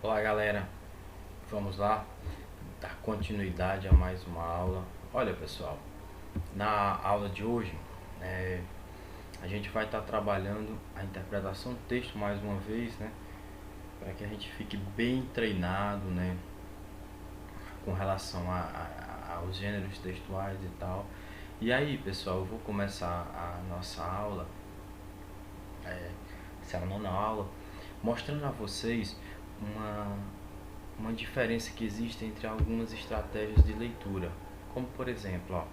Olá galera, vamos lá dar continuidade a mais uma aula. Olha pessoal, na aula de hoje a gente vai estar trabalhando a interpretação do texto mais uma vez, né, para que a gente fique bem treinado, né, com relação aos gêneros textuais e tal. E aí pessoal, eu vou começar a nossa aula, essa é a nona aula, mostrando a vocês uma diferença que existe entre algumas estratégias de leitura, como por exemplo,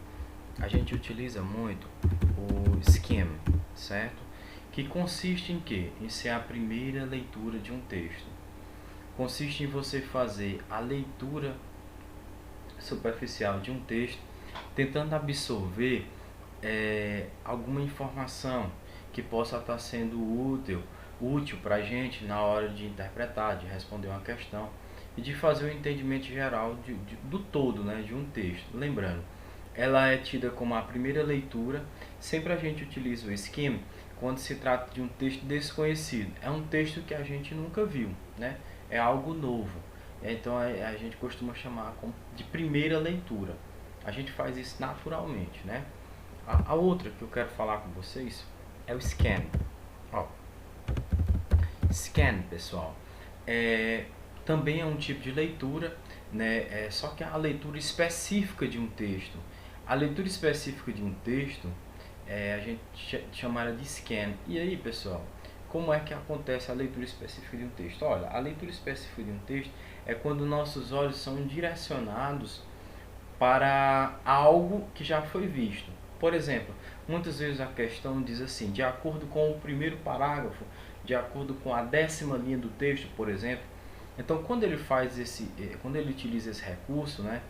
a gente utiliza muito o skim, certo? Que consiste em quê? Em ser a primeira leitura de um texto. Consiste em você fazer a leitura superficial de um texto, tentando absorver alguma informação que possa estar sendo útil para a gente na hora de interpretar, de responder uma questão e de fazer o entendimento geral do todo, né, de um texto. Lembrando, ela é tida como a primeira leitura. Sempre a gente utiliza o skim quando se trata de um texto desconhecido. É um texto que a gente nunca viu, né? É algo novo. Então a gente costuma chamar de primeira leitura. A gente faz isso naturalmente, né? A outra que eu quero falar com vocês é o scan. Scan, pessoal, também é um tipo de leitura, né? Só que é a leitura específica de um texto. A leitura específica de um texto, a gente chama ela de scan. E aí, pessoal, como é que acontece a leitura específica de um texto? Olha, a leitura específica de um texto é quando nossos olhos são direcionados para algo que já foi visto. Por exemplo, muitas vezes a questão diz assim, de acordo com o primeiro parágrafo, de acordo com a 10ª linha do texto, por exemplo. Então, quando ele quando ele utiliza esse recurso, né,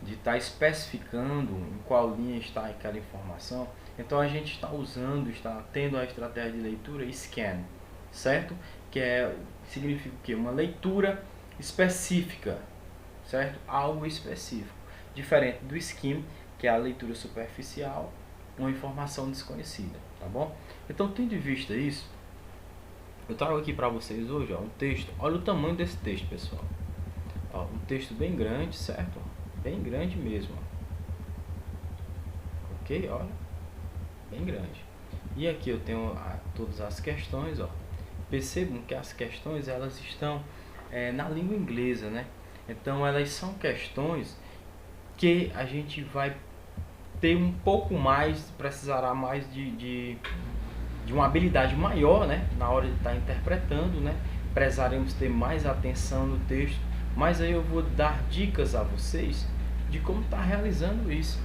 de estar especificando em qual linha está aquela informação, então a gente está tendo a estratégia de leitura scan, certo? Significa o quê? Uma leitura específica, certo? Algo específico. Diferente do skim, que é a leitura superficial, uma informação desconhecida, tá bom? Então, tendo em vista isso, eu trago aqui para vocês hoje um texto. Olha o tamanho desse texto, pessoal. Um texto bem grande, certo? Bem grande mesmo. Ok? Olha, bem grande. E aqui eu tenho todas as questões. Percebam que as questões elas estão na língua inglesa, né? Então elas são questões que a gente vai ter um pouco mais, precisará mais de uma habilidade maior, né, na hora de estar interpretando, né? Precisaremos ter mais atenção no texto, mas aí eu vou dar dicas a vocês de como estar realizando isso.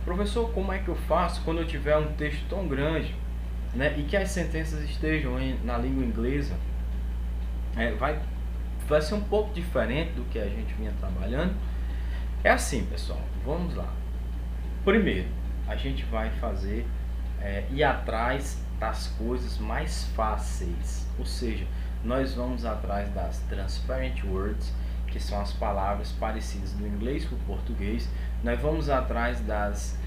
Professor, como é que eu faço quando eu tiver um texto tão grande, né, e que as sentenças estejam na língua inglesa? Vai ser um pouco diferente do que a gente vinha trabalhando. É assim, pessoal, vamos lá. Primeiro, a gente vai ir atrás das coisas mais fáceis, ou seja, nós vamos atrás das transparent words, que são as palavras parecidas do inglês com o português. Nós vamos atrás das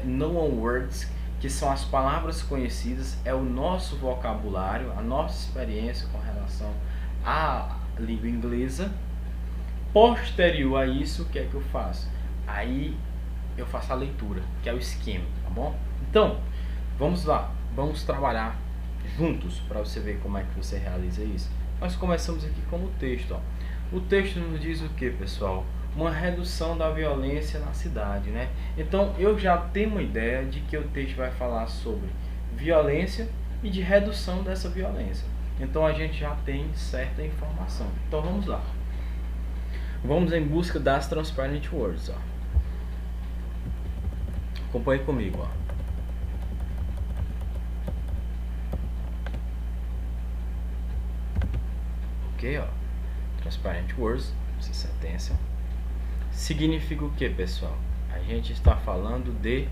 known words, que são as palavras conhecidas, é o nosso vocabulário, a nossa experiência com relação à língua inglesa. Posterior a isso, o que é que eu faço? Aí eu faço a leitura, que é o esquema, tá bom? Então, vamos lá, vamos trabalhar juntos para você ver como é que você realiza isso. Nós começamos aqui com o texto. O texto nos diz o que, pessoal? Uma redução da violência na cidade, né? Então, eu já tenho uma ideia de que o texto vai falar sobre violência e de redução dessa violência. Então, a gente já tem certa informação. Então, vamos lá. Vamos em busca das transparent words. Acompanhe comigo. Ok, transparent words, essa sentença significa o que, pessoal? A gente está falando de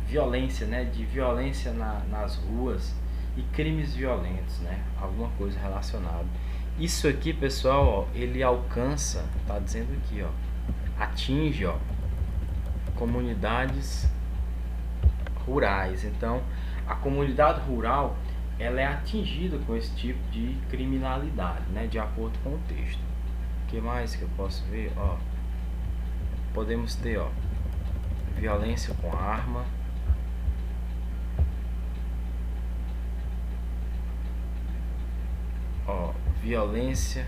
violência, né? De violência nas ruas e crimes violentos, né? Alguma coisa relacionada. Isso aqui, pessoal, ele alcança, tá dizendo aqui, atinge, comunidades rurais. Então, a comunidade rural ela é atingida com esse tipo de criminalidade, né, de acordo com o texto. O que mais que eu posso ver? Ó, podemos ter, ó, violência com arma, ó, violência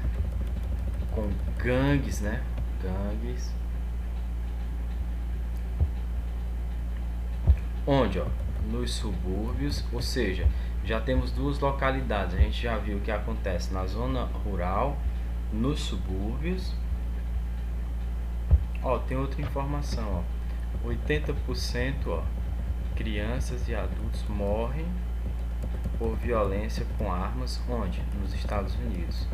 com gangues, né? Gangues. Onde, ó? Nos subúrbios, ou seja, já temos duas localidades. A gente já viu o que acontece na zona rural, nos subúrbios. Ó, tem outra informação, ó. 80%, ó, crianças e adultos morrem por violência com armas, onde? Nos Estados Unidos.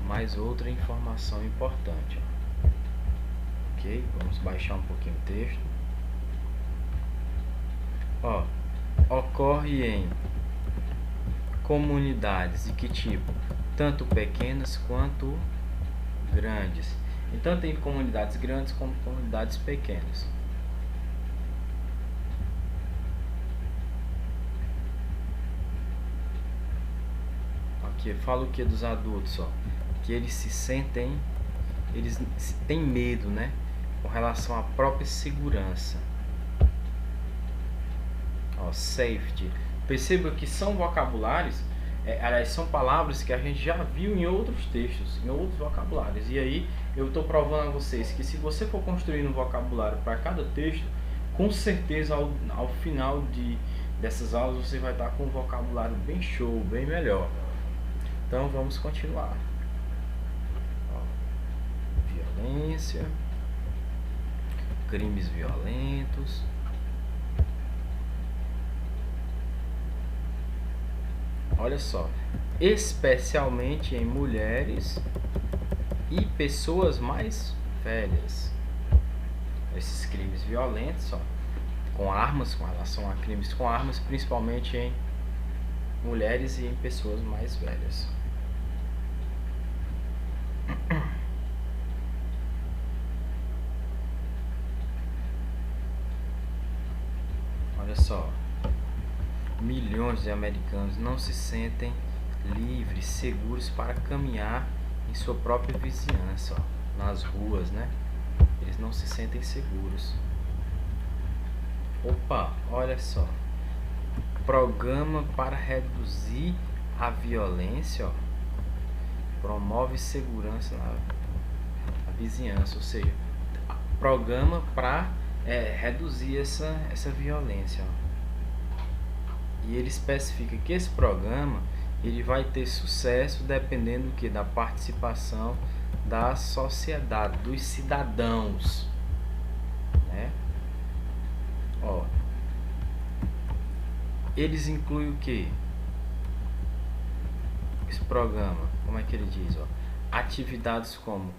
Mais outra informação importante, ó. Ok, vamos baixar um pouquinho o texto. Ó, ocorre em comunidades de que tipo? Tanto pequenas quanto grandes. Então tem comunidades grandes como comunidades pequenas. Aqui fala o que dos adultos, ó? Que eles se sentem, eles têm medo, né? Com relação à própria segurança. Ó, safety. Perceba que são vocabulários, aliás, são palavras que a gente já viu em outros textos, em outros vocabulários. E aí eu estou provando a vocês que se você for construindo um vocabulário para cada texto, com certeza ao final dessas aulas você vai estar com um vocabulário bem show, bem melhor. Então vamos continuar. Ó, violência, crimes violentos. Olha só, especialmente em mulheres e pessoas mais velhas. Esses crimes violentos, ó, com armas, com relação a crimes com armas, principalmente em mulheres e em pessoas mais velhas. Olha só, milhões de americanos não se sentem livres, seguros para caminhar em sua própria vizinhança, ó, nas ruas, né? Eles não se sentem seguros. Opa, olha só. Programa para reduzir a violência, ó, promove segurança na vizinhança, ou seja, programa para reduzir essa violência, ó. E ele especifica que esse programa ele vai ter sucesso dependendo do que? Da participação da sociedade, dos cidadãos, né? Ó, eles incluem o que? Esse programa, como é que ele diz? Ó, atividades como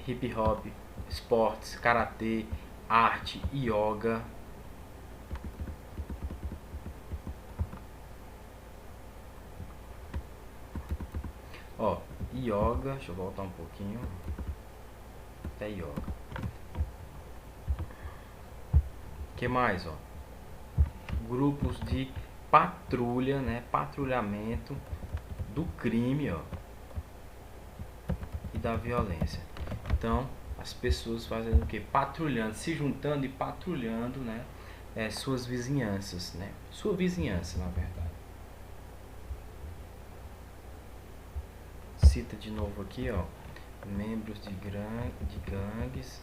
hip hop, esportes, karatê, arte, yoga. Ó, yoga, deixa eu voltar um pouquinho. Até yoga. Que mais, ó? Grupos de patrulha, né? Patrulhamento do crime, ó, e da violência. Então, as pessoas fazendo o que? Patrulhando, se juntando e patrulhando, né? Suas vizinhanças, né? Sua vizinhança, na verdade. Cita de novo aqui, ó, membros de gangues,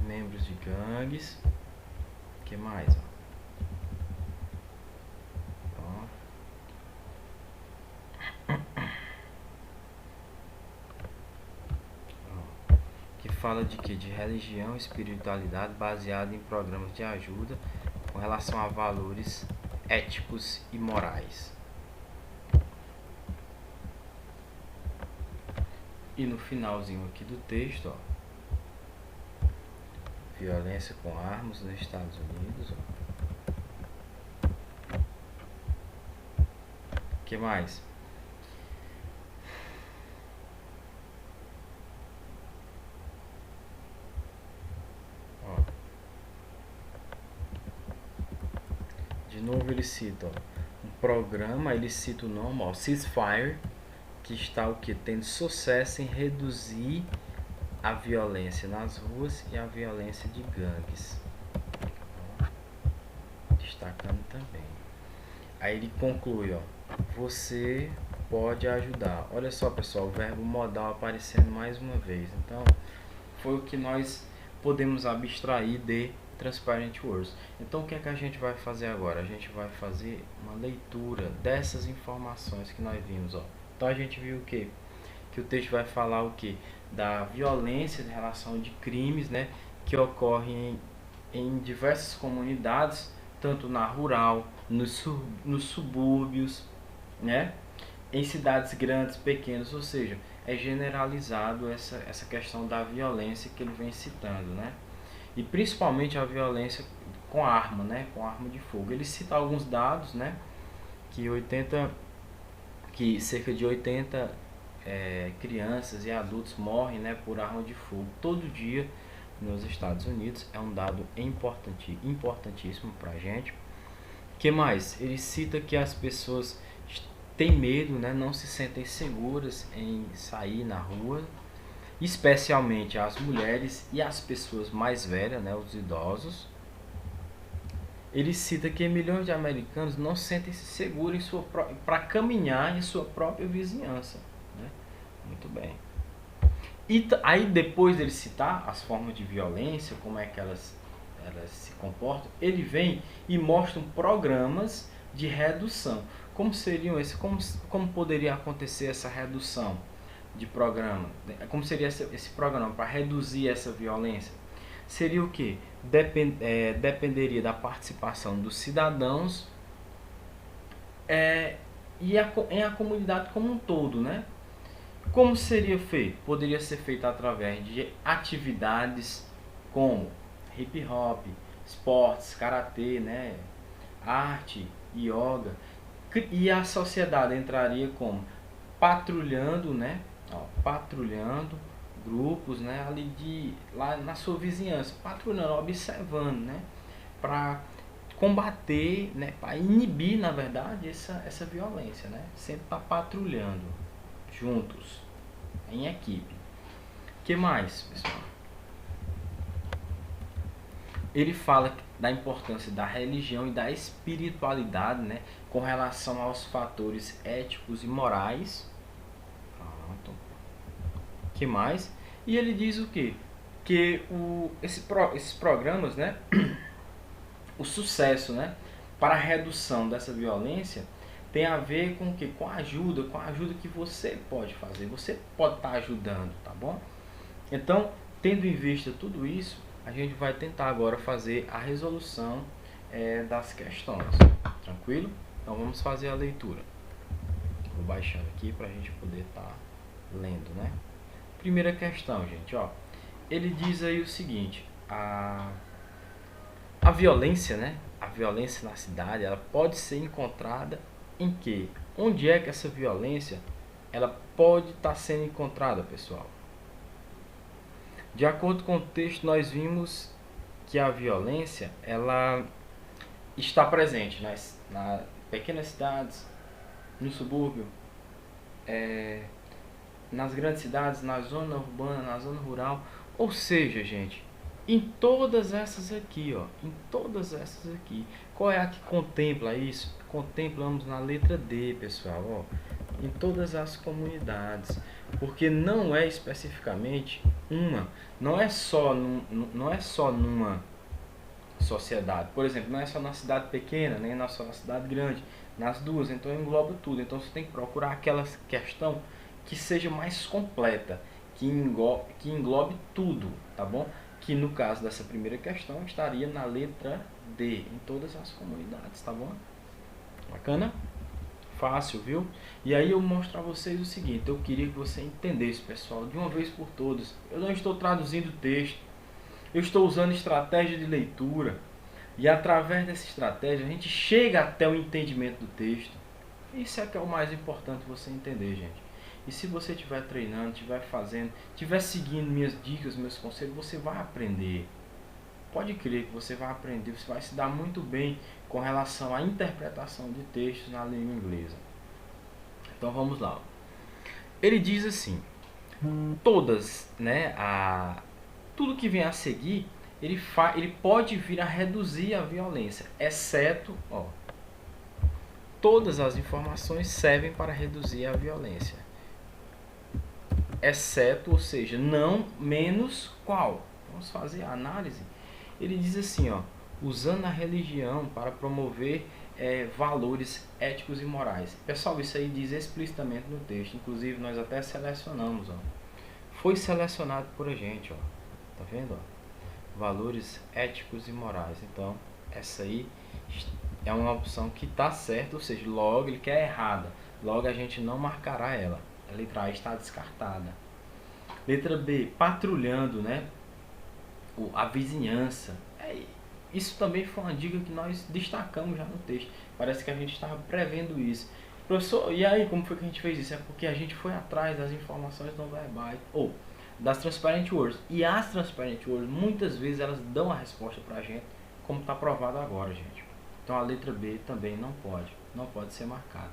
membros de gangues. Que mais, ó? Que fala de que? De religião e espiritualidade baseada em programas de ajuda com relação a valores éticos e morais. E no finalzinho aqui do texto, ó, violência com armas nos Estados Unidos, ó. Que mais? novo ele cita, ó, um programa, ele cita o nome, ó, Ceasefire, que está o que? Tendo sucesso em reduzir a violência nas ruas e a violência de gangues. Destacando também. Aí ele conclui, ó, você pode ajudar. Olha só, pessoal, o verbo modal aparecendo mais uma vez. Então, foi o que nós podemos abstrair de Transparent Words. Então, o que é que a gente vai fazer agora? A gente vai fazer uma leitura dessas informações que nós vimos, ó. Então, a gente viu o quê? Que o texto vai falar o quê? Da violência em relação de crimes, né, que ocorrem em diversas comunidades, tanto na rural, nos subúrbios, né, em cidades grandes, pequenas, ou seja, é generalizado essa questão da violência que ele vem citando, né, e principalmente a violência com arma, né, com arma de fogo. Ele cita alguns dados, né, que cerca de 80 crianças e adultos morrem, né, por arma de fogo todo dia nos Estados Unidos. É um dado importantíssimo para a gente. Que mais? Ele cita que as pessoas têm medo, né, não se sentem seguras em sair na rua, especialmente as mulheres e as pessoas mais velhas, né, os idosos. Ele cita que milhões de americanos não sentem-se seguros para caminhar em sua própria vizinhança, né? Muito bem. E aí, depois dele citar as formas de violência, como é que elas se comportam, ele vem e mostra programas de redução. Como seriam esses? Como poderia acontecer essa redução de programa? Como seria esse programa para reduzir essa violência? Seria o que? Dependeria da participação dos cidadãos em a comunidade como um todo, né? Como seria feito? Poderia ser feito através de atividades como hip hop, esportes, karatê, né? Arte, yoga. E a sociedade entraria como? Patrulhando, né? Ó, patrulhando grupos, né, ali lá na sua vizinhança, patrulhando, observando, né, para combater, né, para inibir, na verdade, essa violência, né, sempre tá patrulhando juntos, em equipe. Que mais, pessoal? Ele fala da importância da religião e da espiritualidade, né, com relação aos fatores éticos e morais. Que mais? E ele diz o quê? Que esses programas, né, o sucesso, né, para a redução dessa violência tem a ver com o quê? Com a ajuda que você pode fazer, você pode estar ajudando, tá bom? Então, tendo em vista tudo isso, a gente vai tentar agora fazer a resolução das questões, tranquilo? Então vamos fazer a leitura. Vou baixando aqui para a gente poder estar lendo, né? Primeira questão, gente, ó. Ele diz aí o seguinte: a violência, né? A violência na cidade, ela pode ser encontrada em quê? Onde é que essa violência ela pode estar sendo encontrada, pessoal? De acordo com o texto, nós vimos que a violência ela está presente nas pequenas cidades, no subúrbio, nas grandes cidades, na zona urbana, na zona rural, ou seja, gente, em todas essas aqui, ó, em todas essas aqui, qual é a que contempla isso? Contemplamos na letra D, pessoal, ó, em todas as comunidades, porque não é especificamente não é só numa sociedade, por exemplo, não é só na cidade pequena, nem só na cidade grande, nas duas, então engloba tudo. Então você tem que procurar aquela questão que seja mais completa, que englobe tudo, tá bom? Que no caso dessa primeira questão estaria na letra D, em todas as comunidades, tá bom? Bacana? Fácil, viu? E aí eu mostro a vocês o seguinte: eu queria que você entendesse, pessoal, de uma vez por todas. Eu não estou traduzindo o texto, eu estou usando estratégia de leitura, e através dessa estratégia a gente chega até o entendimento do texto. Isso é que é o mais importante você entender, gente. E se você estiver treinando, estiver fazendo, estiver seguindo minhas dicas, meus conselhos, você vai aprender. pode crer que você vai aprender, você vai se dar muito bem com relação à interpretação de textos na língua inglesa. Então vamos lá. Ele diz assim, todas, né, tudo que vem a seguir, ele pode vir a reduzir a violência, exceto, todas as informações servem para reduzir a violência, exceto, ou seja, não menos qual. Vamos fazer a análise. Ele diz assim, usando a religião para promover valores éticos e morais. Pessoal, isso aí diz explicitamente no texto, inclusive nós até selecionamos, foi selecionado por a gente, tá vendo? Valores éticos e morais. Então, essa aí é uma opção que está certa, ou seja, logo ele quer errada, logo a gente não marcará ela. A letra A está descartada. Letra B, patrulhando, né? A vizinhança. Isso também foi uma dica que nós destacamos já no texto. Parece que a gente estava prevendo isso. Professor, e aí como foi que a gente fez isso? É porque a gente foi atrás das informações não verbais, ou das transparent words. E as transparent words, muitas vezes elas dão a resposta para a gente, como está provado agora, gente. Então a letra B também não pode ser marcada.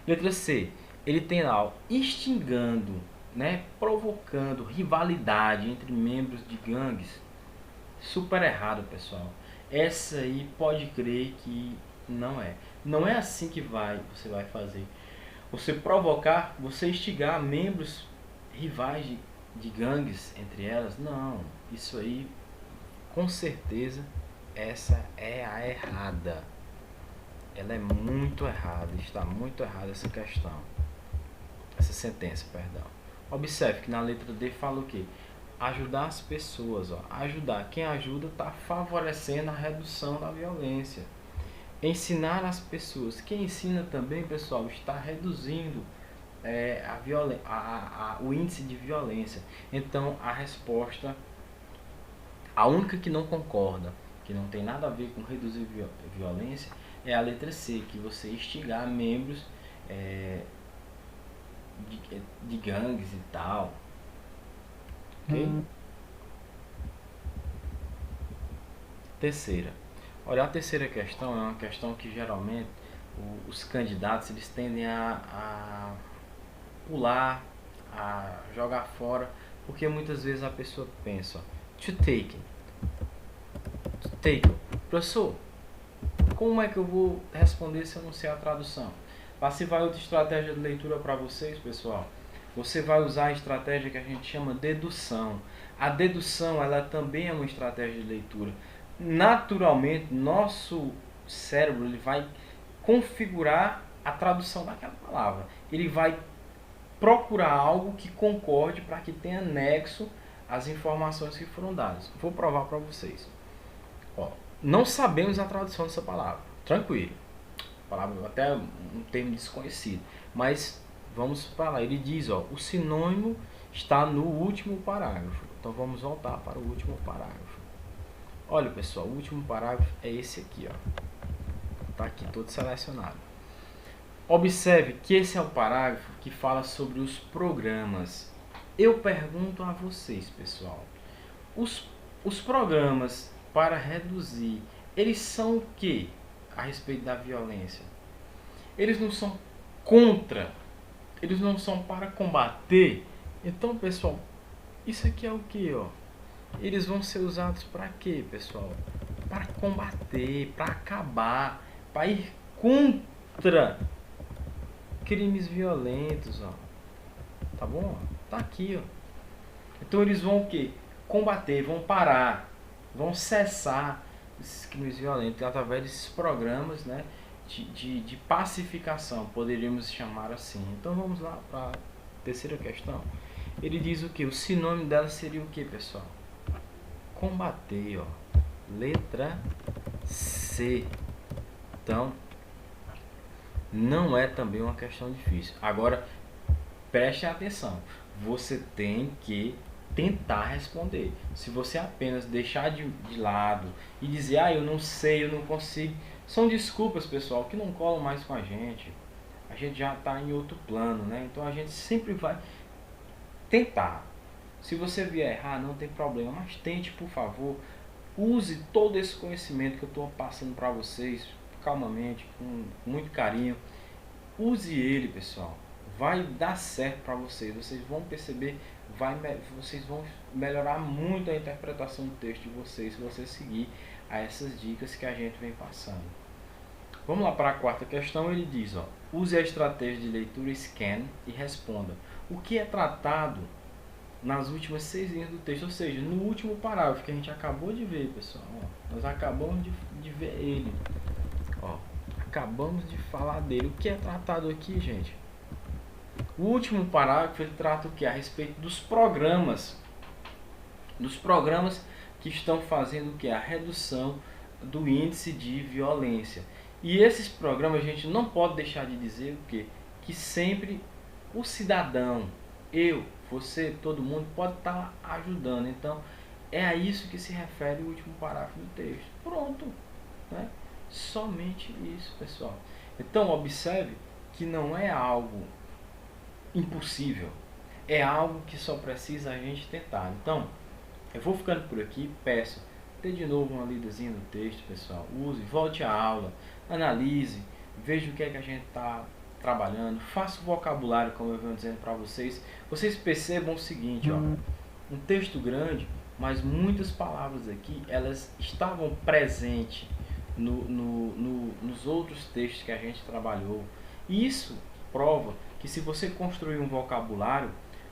Letra C, ele tem lá, instigando, né, provocando rivalidade entre membros de gangues. Super errado, pessoal. Essa aí pode crer que não é. Não é assim que você vai fazer. Você provocar, você instigar membros rivais de gangues entre elas, não. Isso aí, com certeza, essa é a errada. Ela é muito errada, está muito errada essa questão. Essa sentença, perdão. Observe que na letra D fala o quê? Ajudar as pessoas, ajudar. Quem ajuda está favorecendo a redução da violência. Ensinar as pessoas. Quem ensina também, pessoal, está reduzindo o índice de violência. Então, a resposta, a única que não concorda, que não tem nada a ver com reduzir violência, é a letra C, que você instigar membros de gangues e tal. Ok? Terceira. Olha, a terceira questão é uma questão que geralmente os candidatos eles tendem a pular, a jogar fora, porque muitas vezes a pessoa pensa, to take. Professor, como é que eu vou responder se eu não sei a tradução? Vai outra estratégia de leitura para vocês, pessoal. Você vai usar a estratégia que a gente chama dedução. A dedução, ela também é uma estratégia de leitura. Naturalmente, nosso cérebro ele vai configurar a tradução daquela palavra. Ele vai procurar algo que concorde para que tenha nexo às informações que foram dadas. Vou provar para vocês. Não sabemos a tradução dessa palavra. Tranquilo. Palavra até um termo desconhecido. Mas vamos para lá. Ele diz, o sinônimo está no último parágrafo. Então vamos voltar para o último parágrafo. Olha, pessoal, o último parágrafo é esse aqui, Está aqui todo selecionado. Observe que esse é o parágrafo que fala sobre os programas. Eu pergunto a vocês, pessoal, os programas para reduzir, eles são o que a respeito da violência? Eles não são contra, eles não são para combater. Então, pessoal, isso aqui é o que, Eles vão ser usados para quê, pessoal? Para combater, para acabar, para ir contra crimes violentos, Tá bom? Tá aqui, Então eles vão o quê? Combater, vão parar, vão cessar esses crimes violentos através desses programas, né, de pacificação, poderíamos chamar assim. Então vamos lá para a terceira questão. Ele diz o que? O sinônimo dela seria o que, pessoal? Combater, letra C. Então, não é também uma questão difícil. Agora, preste atenção. Você tem que tentar responder. Se você apenas deixar de lado e dizer, eu não sei, eu não consigo, são desculpas, pessoal, que não colam mais com a gente. A gente já está em outro plano, né? Então a gente sempre vai tentar. Se você vier errar, não tem problema, mas tente, por favor, Use todo esse conhecimento que eu estou passando para vocês, calmamente, com muito carinho. Use ele, pessoal. Vai dar certo para vocês. Vocês vão perceber, vocês vão melhorar muito a interpretação do texto de vocês se você seguir a essas dicas que a gente vem passando. Vamos lá para a quarta questão. Ele diz, ó, use a estratégia de leitura scan e responda o que é tratado nas últimas 6 linhas do texto, ou seja, no último parágrafo que a gente acabou de ver, pessoal. Ó, nós acabamos de ver ele. Ó, acabamos de falar dele. O que é tratado aqui, gente? O último parágrafo ele trata o que? A respeito dos programas. Dos programas que estão fazendo o que? A redução do índice de violência. E esses programas a gente não pode deixar de dizer o quê? Que sempre o cidadão, eu, você, todo mundo pode estar ajudando. Então, é a isso que se refere o último parágrafo do texto. Pronto. Né? Somente isso, pessoal. Então, observe que não é algo impossível. É algo que só precisa a gente tentar. Então, eu vou ficando por aqui. Peço, dê de novo uma lidazinha no texto, pessoal. Use, volte à aula, analise, veja o que é que a gente está trabalhando, faça o vocabulário, como eu venho dizendo para vocês. Vocês percebam o seguinte, ó, um texto grande, mas muitas palavras aqui, elas estavam presentes nos outros textos que a gente trabalhou. E isso prova que se você construir um vocabulário,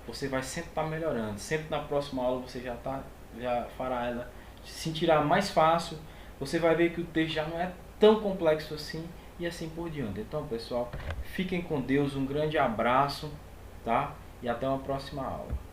você vai sempre estar melhorando. Sempre na próxima aula você já fará ela, se sentirá mais fácil. Você vai ver que o texto já não é tão complexo assim e assim por diante. Então, pessoal, fiquem com Deus, um grande abraço, tá? E até uma próxima aula.